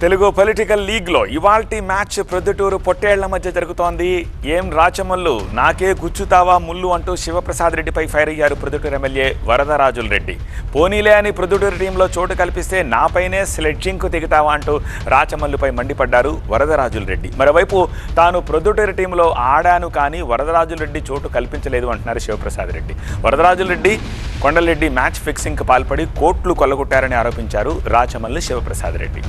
Telugu political లీగ్లో ఇవాల్టి match Proddatur పొట్టేళ్ల మధ్య జరుగుతోంది. ఏం రాచమల్లు నాకే గుచ్చుతావా ముల్లు అంటూ శివప్రసాద్ రెడ్డిపై ఫైర్ అయ్యారు ప్రొద్దుటూరు ఎమ్మెల్యే వరదరాజుల రెడ్డి. పోనీలే అని ప్రొద్దుటూరు టీంలో చోటు కల్పిస్తే నాపైనే స్లెడ్జింగ్కు దిగుతావా అంటూ రాచమల్లుపై మండిపడ్డారు వరదరాజుల రెడ్డి. మరోవైపు తాను ప్రొద్దుటూరు టీంలో ఆడాను కానీ వరదరాజుల రెడ్డి చోటు కల్పించలేదు అంటున్నారు శివప్రసాద్ రెడ్డి. వరదరాజుల రెడ్డి కొండలరెడ్డి మ్యాచ్ ఫిక్సింగ్కి పాల్పడి కోట్లు కొల్లగొట్టారని ఆరోపించారు రాచమల్లు శివప్రసాద్ రెడ్డి.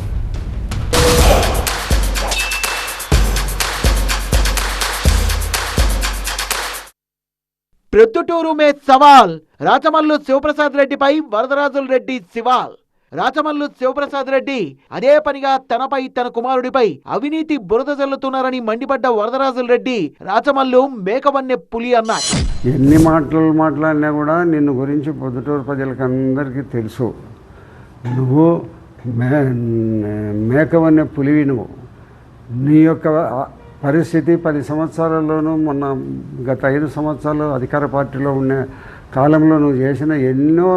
ప్రొద్దుటూరు మే సవాల్. రాచమల్లు శివప్రసాద్ రెడ్డిపై వరదరాజుల రెడ్డి సివాల్. రాచమల్లు శివప్రసాద్ రెడ్డి అదే పనిగా తనపై తన కుమారుడిపై అవినీతి బురద జల్లుతున్నారని మండిపడ్డ వరదరాజుల రెడ్డి రాచమల్లు మేకవన్నె పులి అన్నారు. ఎన్ని మాటలు మాట్లాడినా కూడా నిన్ను గురించి ప్రొద్దుటూరు ప్రజలకు అందరికీ తెలుసు. నువ్వు మేకవన్నె పులివి. నువ్వు నీ యొక్క పరిస్థితి 10 సంవత్సరాల్లోనూ మొన్న గత 5 సంవత్సరాలు అధికార పార్టీలో ఉన్న కాలంలో నువ్వు చేసిన ఎన్నో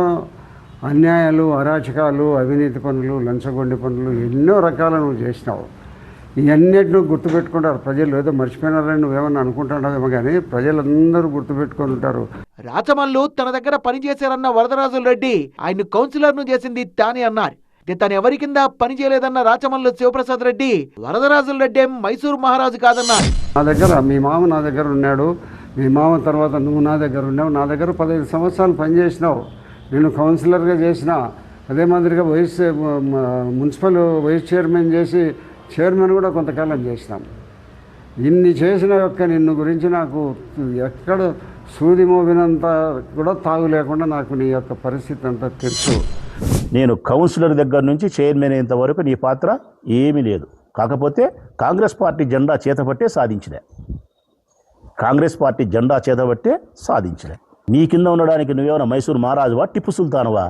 అన్యాయాలు, అరాచకాలు, అవినీతి పనులు, లంచగొండి పనులు ఎన్నో రకాలు నువ్వు చేసినావు. ఇవన్నిటిని గుర్తుపెట్టుకుంటారు ప్రజలు. ఏదో మర్చిపోయినారని నువ్వేమన్నా అనుకుంటున్నావేమో కానీ ప్రజలందరూ గుర్తుపెట్టుకొని ఉంటారు. రాచమల్లు తన దగ్గర పనిచేశారన్న వరదరాజుల రెడ్డి ఆయన్ను కౌన్సిలర్ను చేసింది తానే అన్నారు. తను ఎవరి కింద పని చేయలేదన్న రాచమల్లు శివప్రసాద్ రెడ్డి వరదరాజుల రెడ్డి మైసూరు మహారాజు కాదన్నారు. నా దగ్గర మీ మామ నా దగ్గర ఉన్నాడు. మీ మామ తర్వాత నువ్వు నా దగ్గర ఉన్నావు. నా దగ్గర 15 సంవత్సరాలు పనిచేసినావు. నేను కౌన్సిలర్గా చేసిన, అదే మాదిరిగా మున్సిపల్ వైస్ చైర్మన్ చేసి చైర్మన్ కూడా కొంతకాలం చేసినాం. ఇన్ని చేసిన యొక్క నిన్ను గురించి నాకు ఎక్కడ సూది మోగినంత కూడా తాగు లేకుండా నాకు నీ యొక్క పరిస్థితి అంతా తెలుసు. నేను కౌన్సిలర్ దగ్గర నుంచి చైర్మన్ అయ్యేంత వరకు నీ పాత్ర ఏమీ లేదు. కాకపోతే కాంగ్రెస్ పార్టీ జెండా చేతబట్టే సాధించలే. కాంగ్రెస్ పార్టీ జెండా చేతబట్టే సాధించలే. నీ కింద ఉండడానికి నువ్వేమైనా మైసూరు మహారాజువా, టిప్పు సుల్తానువా?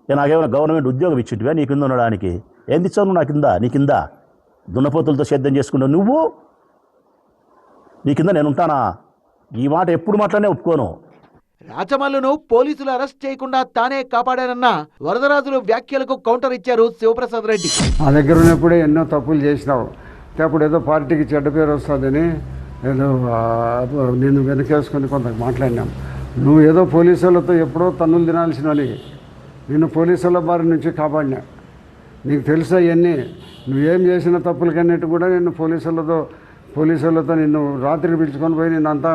నాకేమైనా గవర్నమెంట్ ఉద్యోగం ఇచ్చింటివా నీ కింద ఉండడానికి? ఏం తెచ్చావు నువ్వు నా కింద? నీ కింద దున్నపోతులతో సేద్యం చేసుకున్నావు నువ్వు. నీ కింద నేను ఉంటానా? ఈ మాట ఎప్పుడు మాట్లాడినే ఒప్పుకోను. రాచమల్లును పోలీసులు అరెస్ట్ చేయకుండా తానే కాపాడానన్న వరదరాజులు వ్యాఖ్యలకు కౌంటర్ ఇచ్చారు శివప్రసాద్ రెడ్డి. ఆ దగ్గర ఉన్నప్పుడే ఎన్నో తప్పులు చేసినావు. అప్పుడు ఏదో పార్టీకి చెడ్డ పేరు వస్తుందని ఏదో నేను వెనకేసుకొని కొంత మాట్లాడినాం. నువ్వు ఏదో పోలీసులతో ఎప్పుడో తన్నులు తినాల్సినవి. నిన్ను పోలీసుల బారి నుంచి కాపాడినా. నీకు తెలుసా ఇవన్నీ? నువ్వేం చేసిన తప్పులకన్నిటి కూడా నేను పోలీసులతో నిన్ను రాత్రికి పిలుచుకొని పోయి నిన్నంతా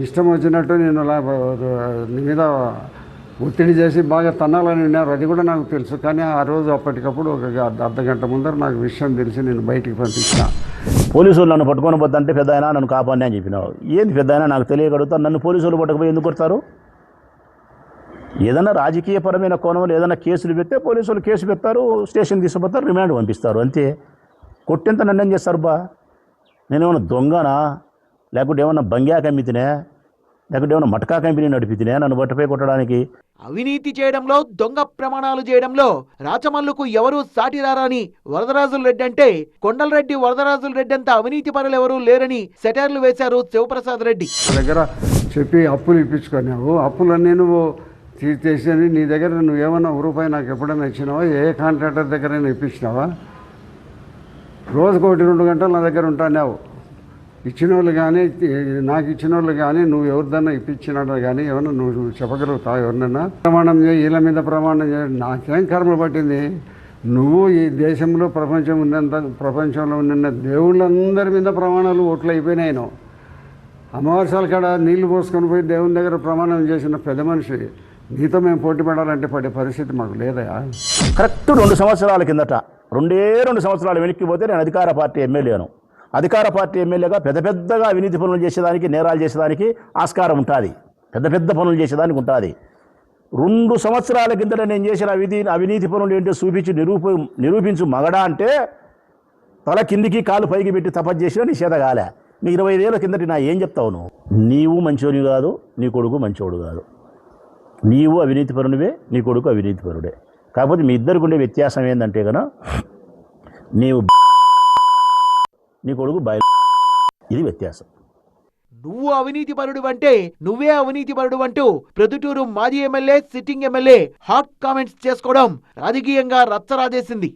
ఇష్టం వచ్చినట్టు నేను నీ మీద ఒత్తిడి చేసి బాగా తన్నాలని ఉన్నారు. అది కూడా నాకు తెలుసు. కానీ ఆ రోజు అప్పటికప్పుడు ఒక అర్ధగంట ముందర నాకు విషయం తెలిసి నేను బయటికి పంపించిన. పోలీసులు నన్ను పట్టుకొని పోద్దంటే పెద్ద అయినా నన్ను కాపాడినా అని చెప్పినావు. ఏంది పెద్ద అయినా నాకు తెలియగలుగుతాను. నన్ను పోలీసులు పట్టుకుపోయి ఎందుకు కొడతారు? ఏదైనా రాజకీయపరమైన కోణంలో ఏదైనా కేసులు పెడితే పోలీసులు కేసు పెడతారు, స్టేషన్ తీసుకుపోతారు, రిమాండ్ పంపిస్తారు, అంతే. కొట్టేంత నన్ను ఏం చేస్తారు బా? నేనేమన్నా దొంగనా? లేకుంటే ఏమన్నా బంగ్యా కంపెనీనే? లేకుంటే ఏమన్నా మటకా కంపెనీ నడిపితేనే నన్ను బట్టపై కొట్టడానికి? అవినీతి చేయడంలో, దొంగ ప్రమాణాలు చేయడంలో రాచమల్లుకు ఎవరూ సాటిరారని వరదరాజుల రెడ్డి అంటే, కొండలరెడ్డి వరదరాజుల రెడ్డి అంత అవినీతి పరులు ఎవరూ లేరని సెటైర్లు వేశారు శివప్రసాద్ రెడ్డి. దగ్గర చెప్పి అప్పులు ఇప్పించుకున్నావు. అప్పులన్నీ నువ్వు తీసేసి నీ దగ్గర నువ్వేమన్నా రూపాయి నాకు ఎప్పుడైనా ఇచ్చినావా? ఏ కాంట్రాక్టర్ దగ్గరైనా ఇప్పించినావా? రోజుకు 1-2 గంటలు నా దగ్గర ఉంటాన్నావు. ఇచ్చిన వాళ్ళు కానీ, నాకు ఇచ్చిన వాళ్ళు కానీ, నువ్వు ఎవరిదన్నా ఇప్పించినాడు కానీ ఏమన్నా నువ్వు చెప్పగలుగుతావు? ఎవరినన్నా ప్రమాణం చేయి, వీళ్ళ మీద ప్రమాణం చేయి. నాకేం కర్మ పట్టింది? నువ్వు ఈ దేశంలో ప్రపంచంలో ఉన్న దేవుళ్ళందరి మీద ప్రమాణాలు ఓట్లు అయిపోయినాయి. నువ్వు అమావాస్యాల కాడ నీళ్లు పోసుకొని పోయి దేవుని దగ్గర ప్రమాణం చేసిన పెద్ద మనిషి. నీతో మేము పోటీ పడాలంటే పడే పరిస్థితి మాకు లేదా? కరెక్ట్ 2 సంవత్సరాల కిందట, 2 సంవత్సరాలు వెనక్కి పోతే నేను అధికార పార్టీ ఎమ్మెల్యేను. అధికార పార్టీ ఎమ్మెల్యేగా పెద్దగా అవినీతి పనులు చేసేదానికి, నేరాలు చేసేదానికి ఆస్కారం ఉంటుంది. పెద్ద పనులు చేసేదానికి ఉంటుంది. 2 సంవత్సరాల కిందట నేను చేసిన అవినీతి పనులు ఏంటో చూపించి నిరూపించు మగడా అంటే తల కిందికి కాలు పైకి పెట్టి తపస్సు చేసినా నీ చేత కాలే. నీ 25 ఏళ్ళ కిందటి నా ఏం చెప్తావు నువ్వు? నీవు మంచోని కాదు, నీ కొడుకు మంచోడు కాదు. నీవు అవినీతి పరునివే, నీ కొడుకు అవినీతి పరుడే. కాకపోతే మీ ఇద్దరికి ఉండే వ్యత్యాసం ఏంటంటే కనుక నీవు నీ కొడుకు ఇది వ్యత్యాసం. నువ్వు అవినీతి పరుడు అంటే నువ్వే అవినీతి పరుడు అంటూ ప్రొద్దుటూరు మాజీ MLA, sitting MLA hot comments చేసుకోవడం రాజకీయంగా రచ్చరాజేసింది.